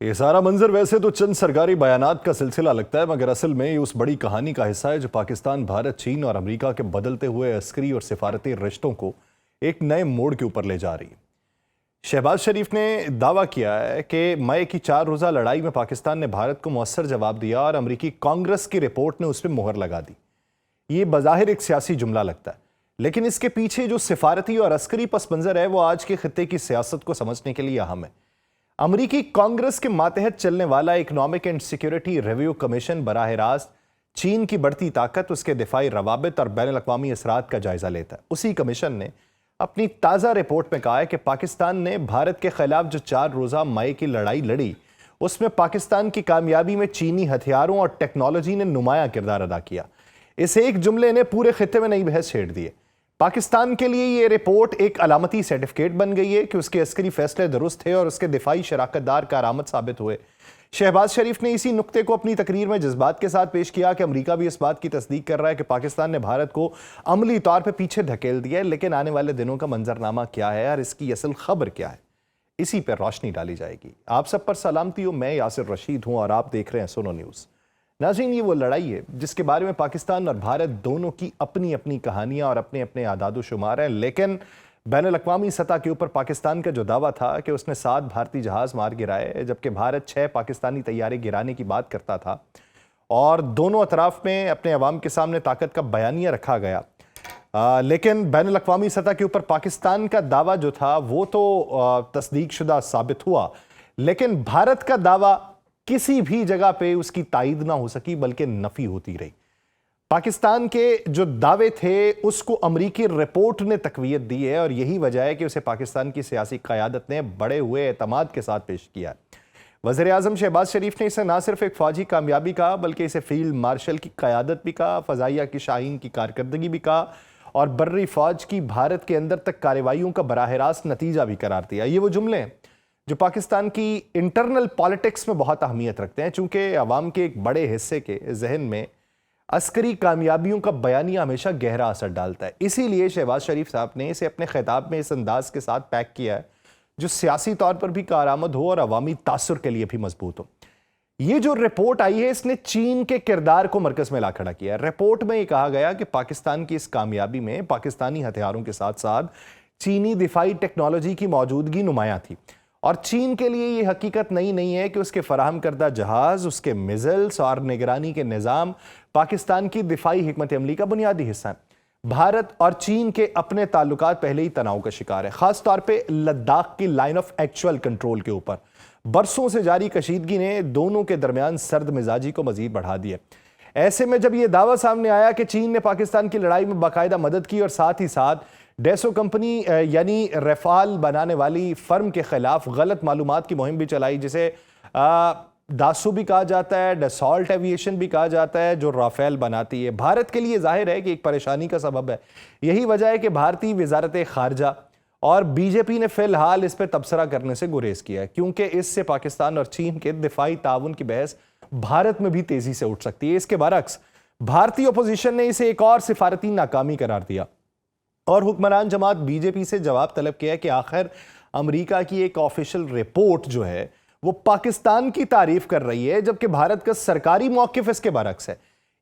یہ سارا منظر ویسے تو چند سرکاری بیانات کا سلسلہ لگتا ہے، مگر اصل میں یہ اس بڑی کہانی کا حصہ ہے جو پاکستان، بھارت، چین اور امریکہ کے بدلتے ہوئے عسکری اور سفارتی رشتوں کو ایک نئے موڑ کے اوپر لے جا رہی ہے۔ شہباز شریف نے دعویٰ کیا ہے کہ مئی کی 4 روزہ لڑائی میں پاکستان نے بھارت کو مؤثر جواب دیا اور امریکی کانگریس کی رپورٹ نے اس پہ مہر لگا دی۔ یہ بظاہر ایک سیاسی جملہ لگتا ہے، لیکن اس کے پیچھے جو سفارتی اور عسکری پس منظر ہے وہ آج کے خطے کی سیاست کو سمجھنے کے لیے اہم ہے۔ امریکی کانگریس کے ماتحت چلنے والا economic and security review commission براہ راست چین کی بڑھتی طاقت، اس کے دفاعی روابط اور بین الاقوامی اثرات کا جائزہ لیتا ہے۔ اسی کمیشن نے اپنی تازہ رپورٹ میں کہا ہے کہ پاکستان نے بھارت کے خلاف جو 4 روزہ مئی کی لڑائی لڑی، اس میں پاکستان کی کامیابی میں چینی ہتھیاروں اور ٹیکنالوجی نے نمایاں کردار ادا کیا۔ اس ایک جملے نے پورے خطے میں نئی بحث چھیڑ دی ہے۔ پاکستان کے لیے یہ رپورٹ ایک علامتی سرٹیفکیٹ بن گئی ہے کہ اس کے عسکری فیصلے درست تھے اور اس کے دفاعی شراکت دار کارآمد ثابت ہوئے۔ شہباز شریف نے اسی نقطے کو اپنی تقریر میں جذبات کے ساتھ پیش کیا کہ امریکہ بھی اس بات کی تصدیق کر رہا ہے کہ پاکستان نے بھارت کو عملی طور پہ پیچھے دھکیل دیا ہے، لیکن آنے والے دنوں کا منظرنامہ کیا ہے اور اس کی اصل خبر کیا ہے، اسی پر روشنی ڈالی جائے گی۔ آپ سب پر سلامتی ہو، میں یاسر رشید ہوں اور آپ دیکھ رہے ہیں سنو نیوز۔ ناظرین، یہ وہ لڑائی ہے جس کے بارے میں پاکستان اور بھارت دونوں کی اپنی اپنی کہانیاں اور اپنے اپنے اعداد و شمار ہیں، لیکن بین الاقوامی سطح کے اوپر پاکستان کا جو دعویٰ تھا کہ اس نے 7 بھارتی جہاز مار گرائے، جبکہ بھارت 6 پاکستانی طیارے گرانے کی بات کرتا تھا اور دونوں اطراف میں اپنے عوام کے سامنے طاقت کا بیانیہ رکھا گیا، لیکن بین الاقوامی سطح کے اوپر پاکستان کا دعویٰ جو تھا وہ تو تصدیق شدہ ثابت ہوا، لیکن بھارت کا دعویٰ کسی بھی جگہ پہ اس کی تائید نہ ہو سکی بلکہ نفی ہوتی رہی۔ پاکستان کے جو دعوے تھے اس کو امریکی رپورٹ نے تقویت دی ہے اور یہی وجہ ہے کہ اسے پاکستان کی سیاسی قیادت نے بڑے ہوئے اعتماد کے ساتھ پیش کیا ہے۔ وزیر اعظم شہباز شریف نے اسے نہ صرف ایک فوجی کامیابی کہا بلکہ اسے فیلڈ مارشل کی قیادت بھی کہا، فضائیہ کی شاہین کی کارکردگی بھی کہا اور بری فوج کی بھارت کے اندر تک کارروائیوں کا براہ راست نتیجہ بھی قرار دیا۔ یہ وہ جملے ہیں جو پاکستان کی انٹرنل پالیٹکس میں بہت اہمیت رکھتے ہیں، چونکہ عوام کے ایک بڑے حصے کے ذہن میں عسکری کامیابیوں کا بیانیہ ہمیشہ گہرا اثر ڈالتا ہے۔ اسی لیے شہباز شریف صاحب نے اسے اپنے خطاب میں اس انداز کے ساتھ پیک کیا ہے جو سیاسی طور پر بھی کارآمد ہو اور عوامی تاثر کے لیے بھی مضبوط ہو۔ یہ جو رپورٹ آئی ہے اس نے چین کے کردار کو مرکز میں لا کھڑا کیا ہے۔ رپورٹ میں یہ کہا گیا کہ پاکستان کی اس کامیابی میں پاکستانی ہتھیاروں کے ساتھ ساتھ چینی دفاعی ٹیکنالوجی کی موجودگی نمایاں تھی، اور چین کے لیے یہ حقیقت نہیں ہے کہ اس کے فراہم کردہ جہاز، اس کے میزائلز اور نگرانی کے نظام پاکستان کی دفاعی حکمت عملی کا بنیادی حصہ ہیں۔ بھارت اور چین کے اپنے تعلقات پہلے ہی تناؤ کا شکار ہے، خاص طور پہ لداخ کی لائن آف ایکچوئل کنٹرول کے اوپر برسوں سے جاری کشیدگی نے دونوں کے درمیان سرد مزاجی کو مزید بڑھا دیا۔ ایسے میں جب یہ دعویٰ سامنے آیا کہ چین نے پاکستان کی لڑائی میں باقاعدہ مدد کی اور ساتھ ہی ساتھ ڈیسو کمپنی یعنی ریفال بنانے والی فرم کے خلاف غلط معلومات کی مہم بھی چلائی، جسے ڈاسو بھی کہا جاتا ہے، ڈسالٹ ایویشن بھی کہا جاتا ہے، جو رافیل بناتی ہے، بھارت کے لیے ظاہر ہے کہ ایک پریشانی کا سبب ہے۔ یہی وجہ ہے کہ بھارتی وزارت خارجہ اور بی جے پی نے فی الحال اس پہ تبصرہ کرنے سے گریز کیا ہے، کیونکہ اس سے پاکستان اور چین کے دفاعی تعاون کی بحث بھارت میں بھی تیزی سے اٹھ سکتی ہے۔ اس کے برعکس بھارتی اپوزیشن نے اسے ایک اور سفارتی ناکامی قرار دیا اور حکمران جماعت بی جے پی سے جواب طلب کیا کہ آخر امریکہ کی ایک آفیشل رپورٹ جو ہے وہ پاکستان کی تعریف کر رہی ہے، جبکہ بھارت کا سرکاری موقف اس کے برعکس ہے۔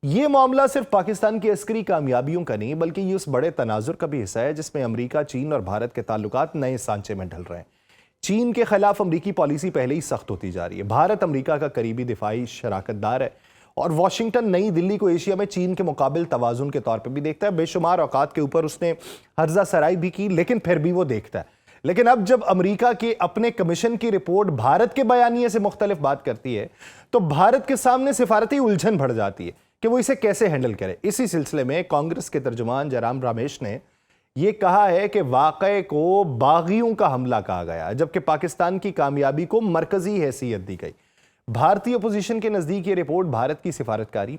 یہ معاملہ صرف پاکستان کی عسکری کامیابیوں کا نہیں بلکہ یہ اس بڑے تناظر کا بھی حصہ ہے جس میں امریکہ، چین اور بھارت کے تعلقات نئے سانچے میں ڈھل رہے ہیں۔ چین کے خلاف امریکی پالیسی پہلے ہی سخت ہوتی جا رہی ہے، بھارت امریکہ کا قریبی دفاعی شراکت دار ہے اور واشنگٹن نئی دلی کو ایشیا میں چین کے مقابل توازن کے طور پہ بھی دیکھتا ہے۔ بے شمار اوقات کے اوپر اس نے ہرزہ سرائی بھی کی، لیکن پھر بھی وہ دیکھتا ہے۔ لیکن اب جب امریکہ کے اپنے کمیشن کی رپورٹ بھارت کے بیانیے سے مختلف بات کرتی ہے تو بھارت کے سامنے سفارتی الجھن بڑھ جاتی ہے کہ وہ اسے کیسے ہینڈل کرے۔ اسی سلسلے میں کانگریس کے ترجمان جرام رامیش نے یہ کہا ہے کہ واقعے کو باغیوں کا حملہ کہا گیا، جبکہ پاکستان کی کامیابی کو مرکزی حیثیت دی گئی۔ بھارتی اپوزیشن کے نزدیک یہ رپورٹ بھارت کی سفارتکاری،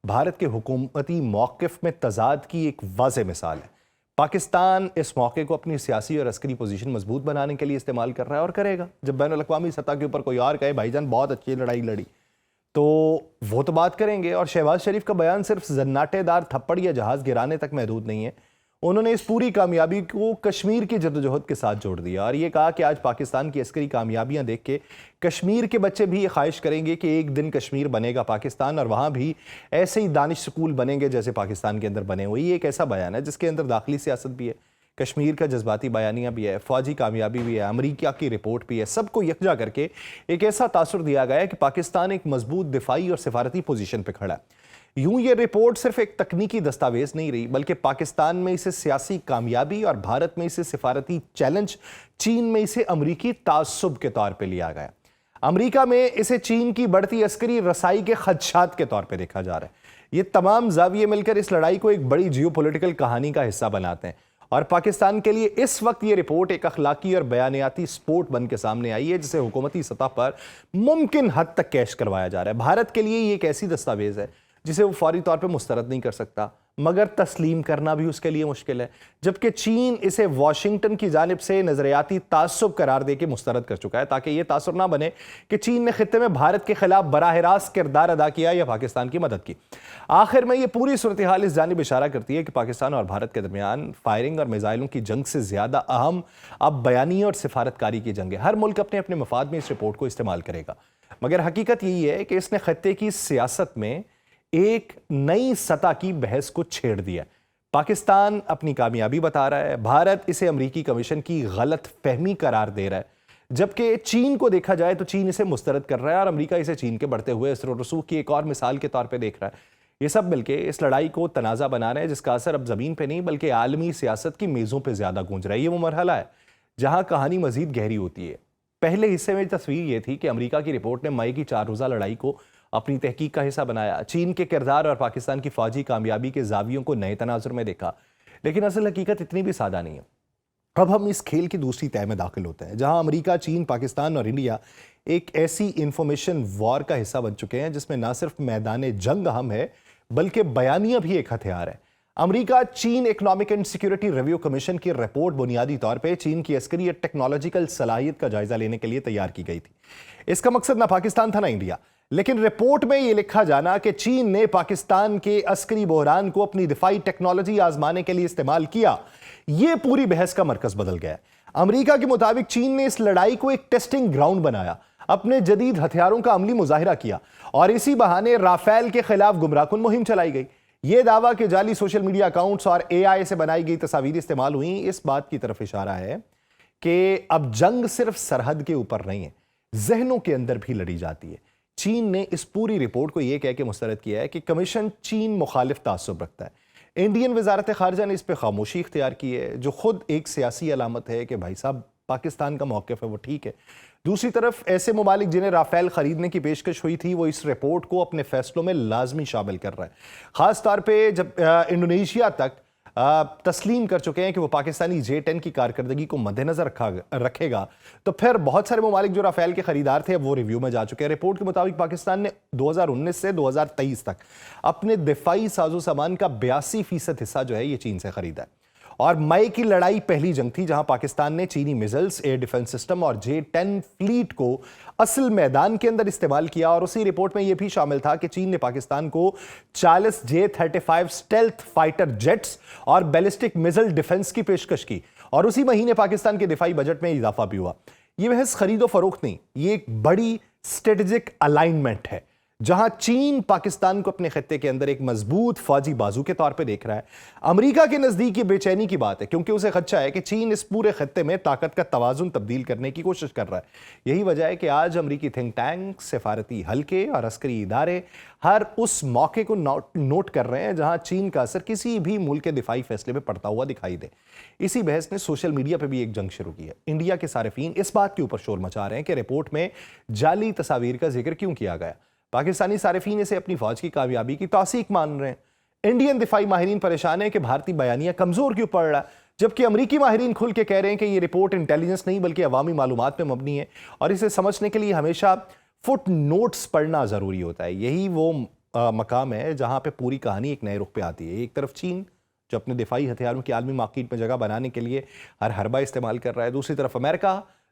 بھارت کے حکومتی موقف میں تضاد کی ایک واضح مثال ہے۔ پاکستان اس موقع کو اپنی سیاسی اور عسکری پوزیشن مضبوط بنانے کے لیے استعمال کر رہا ہے اور کرے گا۔ جب بین الاقوامی سطح کے اوپر کوئی اور کہے بھائی جان بہت اچھی لڑائی لڑی تو وہ تو بات کریں گے، اور شہباز شریف کا بیان صرف زناٹے دار تھپڑ یا جہاز گرانے تک محدود نہیں ہے، انہوں نے اس پوری کامیابی کو کشمیر کی جدوجہد کے ساتھ جوڑ دیا اور یہ کہا کہ آج پاکستان کی عسکری کامیابیاں دیکھ کے کشمیر کے بچے بھی یہ خواہش کریں گے کہ ایک دن کشمیر بنے گا پاکستان اور وہاں بھی ایسے ہی دانش سکول بنیں گے جیسے پاکستان کے اندر بنے ہوئے. یہ ایک ایسا بیان ہے جس کے اندر داخلی سیاست بھی ہے, کشمیر کا جذباتی بیانیہ بھی ہے, فوجی کامیابی بھی ہے, امریکہ کی رپورٹ بھی ہے. سب کو یکجا کر کے ایک ایسا تاثر دیا گیا ہے کہ پاکستان ایک مضبوط دفاعی اور سفارتی پوزیشن پہ کھڑا ہے. یوں یہ رپورٹ صرف ایک تکنیکی دستاویز نہیں رہی بلکہ پاکستان میں اسے سیاسی کامیابی اور بھارت میں اسے سفارتی چیلنج, چین میں اسے امریکی تعصب کے طور پہ لیا گیا. امریکہ میں اسے چین کی بڑھتی عسکری رسائی کے خدشات کے طور پہ دیکھا جا رہا ہے. یہ تمام زاویے مل کر اس لڑائی کو ایک بڑی جیو پولیٹیکل کہانی کا حصہ بناتے ہیں اور پاکستان کے لیے اس وقت یہ رپورٹ ایک اخلاقی اور بیانیاتی سپورٹ بن کے سامنے آئی ہے جسے حکومتی سطح پر ممکن حد تک کیش کروایا جا رہا ہے. بھارت کے لیے یہ ایک ایسی دستاویز ہے جسے وہ فوری طور پہ مسترد نہیں کر سکتا مگر تسلیم کرنا بھی اس کے لیے مشکل ہے, جبکہ چین اسے واشنگٹن کی جانب سے نظریاتی تعصب قرار دے کے مسترد کر چکا ہے تاکہ یہ تاثر نہ بنے کہ چین نے خطے میں بھارت کے خلاف براہ راست کردار ادا کیا یا پاکستان کی مدد کی. آخر میں یہ پوری صورتحال اس جانب اشارہ کرتی ہے کہ پاکستان اور بھارت کے درمیان فائرنگ اور میزائلوں کی جنگ سے زیادہ اہم اب بیانی اور سفارتکاری کی جنگ ہے. ہر ملک اپنے اپنے مفاد میں اس رپورٹ کو استعمال کرے گا مگر حقیقت یہی ہے کہ اس نے خطے کی سیاست میں ایک نئی سطح کی بحث کو چھیڑ دیا. پاکستان اپنی کامیابی بتا رہا ہے, بھارت اسے امریکی کمیشن کی غلط فہمی قرار دے رہا ہے, جبکہ چین کو دیکھا جائے تو چین اسے مسترد کر رہا ہے اور امریکہ اسے چین کے بڑھتے ہوئے اثر و رسوخ کی ایک اور مثال کے طور پہ دیکھ رہا ہے. یہ سب مل کے اس لڑائی کو تنازع بنا رہے ہیں جس کا اثر اب زمین پہ نہیں بلکہ عالمی سیاست کی میزوں پہ زیادہ گونج رہا ہے. یہ وہ مرحلہ ہے جہاں کہانی مزید گہری ہوتی ہے. پہلے حصے میں تصویر یہ تھی کہ امریکہ کی رپورٹ نے مئی کی 4 روزہ لڑائی کو اپنی تحقیق کا حصہ بنایا, چین کے کردار اور پاکستان کی فوجی کامیابی کے زاویوں کو نئے تناظر میں دیکھا, لیکن اصل حقیقت اتنی بھی سادہ نہیں ہے. اب ہم اس کھیل کی دوسری تہہ میں داخل ہوتے ہیں جہاں امریکہ, چین, پاکستان اور انڈیا ایک ایسی انفارمیشن وار کا حصہ بن چکے ہیں جس میں نہ صرف میدان جنگ اہم ہے بلکہ بیانیہ بھی ایک ہتھیار ہے. امریکہ چین economic and security review commission کی رپورٹ بنیادی طور پہ چین کی عسکری اور ٹیکنالوجیکل صلاحیت کا جائزہ لینے کے لیے تیار کی گئی تھی. اس کا مقصد نہ پاکستان تھا نہ انڈیا, لیکن رپورٹ میں یہ لکھا جانا کہ چین نے پاکستان کے عسکری بحران کو اپنی دفاعی ٹیکنالوجی آزمانے کے لیے استعمال کیا, یہ پوری بحث کا مرکز بدل گیا. امریکہ کے مطابق چین نے اس لڑائی کو ایک ٹیسٹنگ گراؤنڈ بنایا, اپنے جدید ہتھیاروں کا عملی مظاہرہ کیا اور اسی بہانے رافیل کے خلاف گمراہ کن مہم چلائی گئی. یہ دعویٰ کہ جعلی سوشل میڈیا اکاؤنٹس اور اے آئی سے بنائی گئی تصاویر استعمال ہوئیں اس بات کی طرف اشارہ ہے کہ اب جنگ صرف سرحد کے اوپر نہیں ہے, ذہنوں کے اندر بھی لڑی جاتی ہے. چین نے اس پوری رپورٹ کو یہ کہہ کے مسترد کیا ہے کہ کمیشن چین مخالف تعصب رکھتا ہے. انڈین وزارت خارجہ نے اس پہ خاموشی اختیار کی ہے جو خود ایک سیاسی علامت ہے کہ بھائی صاحب پاکستان کا موقف ہے وہ ٹھیک ہے. دوسری طرف ایسے ممالک جنہیں رافیل خریدنے کی پیشکش ہوئی تھی وہ اس رپورٹ کو اپنے فیصلوں میں لازمی شامل کر رہے ہیں, خاص طور پہ جب انڈونیشیا تک تسلیم کر چکے ہیں کہ وہ پاکستانی J-10 کی کارکردگی کو مد نظر رکھے گا, تو پھر بہت سارے ممالک جو رافیل کے خریدار تھے وہ ریویو میں جا چکے ہیں. رپورٹ کے مطابق پاکستان نے 2019 سے 2023 تک اپنے دفاعی ساز و سامان کا 82% حصہ جو ہے یہ چین سے خریدا ہے. اور مئی کی لڑائی پہلی جنگ تھی جہاں پاکستان نے چینی میزلز, ایئر ڈیفنس سسٹم اور J-10 فلیٹ کو اصل میدان کے اندر استعمال کیا. اور اسی رپورٹ میں یہ بھی شامل تھا کہ چین نے پاکستان کو 40 J-35 سٹیلتھ فائٹر جیٹس اور بیلسٹک میزل ڈیفنس کی پیشکش کی اور اسی مہینے پاکستان کے دفاعی بجٹ میں اضافہ بھی ہوا. یہ محض خرید و فروخت نہیں, یہ ایک بڑی اسٹریٹجک الائنمنٹ ہے جہاں چین پاکستان کو اپنے خطے کے اندر ایک مضبوط فوجی بازو کے طور پہ دیکھ رہا ہے. امریکہ کے نزدیک یہ بے چینی کی بات ہے کیونکہ اسے خدشہ ہے کہ چین اس پورے خطے میں طاقت کا توازن تبدیل کرنے کی کوشش کر رہا ہے. یہی وجہ ہے کہ آج امریکی تھنک ٹینک, سفارتی حلقے اور عسکری ادارے ہر اس موقع کو نوٹ کر رہے ہیں جہاں چین کا اثر کسی بھی ملک کے دفاعی فیصلے میں پڑتا ہوا دکھائی دے. اسی بحث نے سوشل میڈیا پہ بھی ایک جنگ شروع کی ہے. انڈیا کے صارفین اس بات کے اوپر شور مچا رہے ہیں کہ رپورٹ میں جعلی تصاویر کا ذکر کیوں کیا گیا. پاکستانی صارفین اسے اپنی فوج کی کامیابی کی توثیق مان رہے ہیں. انڈین دفاعی ماہرین پریشان ہیں کہ بھارتی بیانیہ کمزور کیوں پڑ رہا ہے, جبکہ امریکی ماہرین کھل کے کہہ رہے ہیں کہ یہ رپورٹ انٹیلیجنس نہیں بلکہ عوامی معلومات پہ مبنی ہے اور اسے سمجھنے کے لیے ہمیشہ فٹ نوٹس پڑھنا ضروری ہوتا ہے. یہی وہ مقام ہے جہاں پہ پوری کہانی ایک نئے رخ پہ آتی ہے. ایک طرف چین جو اپنے دفاعی ہتھیاروں کی عالمی مارکیٹ میں جگہ بنانے کے لیے ہر حربہ استعمال کر رہا ہے, دوسری طرف امریکہ